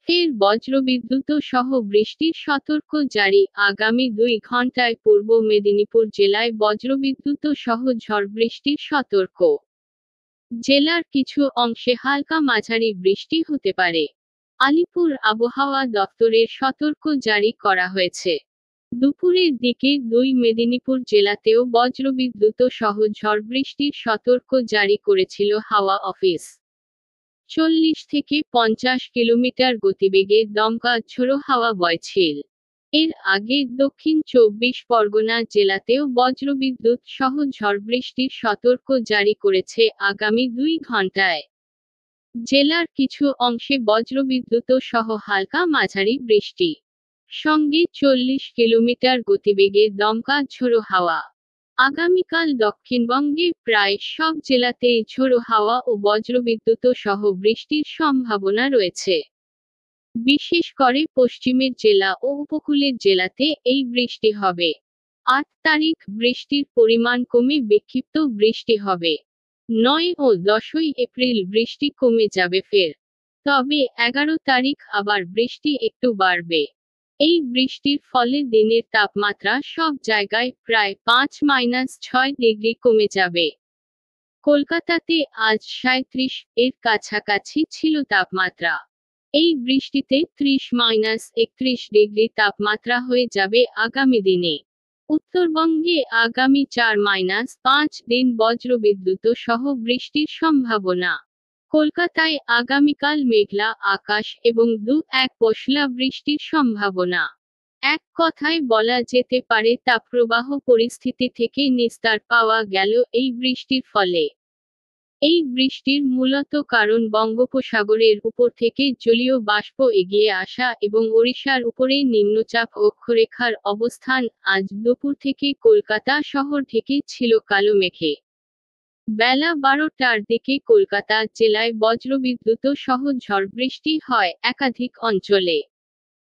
ফের বজ্রবিদ্যুৎ সহ বৃষ্টির সতর্ক জারি। আগামী 2 ঘন্টায় পূর্ব মেদিনীপুর জেলায় বজ্রবিদ্যুৎ সহ ঝড় বৃষ্টির সতর্ক। জেলার কিছু অংশে হালকা মাঝারি বৃষ্টি হতে পারে। আলিপুর আবহাওয়া দফতরের সতর্ক জারি করা হয়েছে। দুপুরের দিকে 2 মেদিনীপুর জেলাতেও বজ্রবিদ্যুৎ সহ ঝড় বৃষ্টির সতর্ক জারি করেছিল হাওয়া অফিস। 40 থেকে 50 কিলোমিটার গতিবেগে দমকা ঝোড়ো হাওয়া বইছিল। এর আগে দক্ষিণ 24 পরগনা জেলাতেও বজ্রবিদ্যুৎ সহ ঝড় বৃষ্টির সতর্ক জারি করেছে আগামী 2 ঘন্টায়। জেলার কিছু অংশে বজ্রবিদ্যুৎ সহ হালকা মাঝারি বৃষ্টি, সঙ্গে 40 কিলোমিটার গতিবেগে দমকা ঝোড়ো হাওয়া। আগামীকাল দক্ষিণবঙ্গে প্রায় সব জেলাতেই ঝোড়ো হাওয়া ও বজ্রবিদ্যুৎ সহ বৃষ্টির সম্ভাবনা রয়েছে। বিশেষ করে পশ্চিমের জেলা ও উপকূলের জেলাতে এই বৃষ্টি হবে। 8 তারিখ বৃষ্টির পরিমাণ কমে বিক্ষিপ্ত বৃষ্টি হবে। 9 ও 10 এপ্রিল বৃষ্টি কমে যাবে ফের। তবে 11 তারিখ আবার বৃষ্টি একটু বাড়বে। এই বৃষ্টির ফলে দিনের তাপমাত্রা সব জায়গায় প্রায় 5-6 ডিগ্রি কমে যাবে। কলকাতাতে আজ 37 এর কাছাকাছি ছিল তাপমাত্রা। এই বৃষ্টিতে 30-31 ডিগ্রি তাপমাত্রা হয়ে যাবে আগামী দিনে। উত্তরবঙ্গে আগামী 4-5 দিন বজ্রবিদ্যুৎ সহ বৃষ্টির সম্ভাবনা। কলকাতায় আগামীকাল মেঘলা আকাশ এবং 2-1 পশলা বৃষ্টির সম্ভাবনা। এক কথায় বলা যেতে পারে তাপপ্রবাহ পরিস্থিতি থেকে নিস্তার পাওয়া গেল এই বৃষ্টির ফলে। এই বৃষ্টির মূলত কারণ বঙ্গোপসাগরের উপর থেকে জলীয় বাষ্প এগিয়ে আসা এবং ওড়িশার উপরে নিম্নচাপ অক্ষরেখার অবস্থান। আজ দুপুর থেকে কলকাতা শহর ঢেকে ছিল কালো মেঘে। বেলা 12টার দিকে কলকাতা জেলায় বজ্রবিদ্যুৎ সহ ঝড় বৃষ্টি হয় একাধিক অঞ্চলে।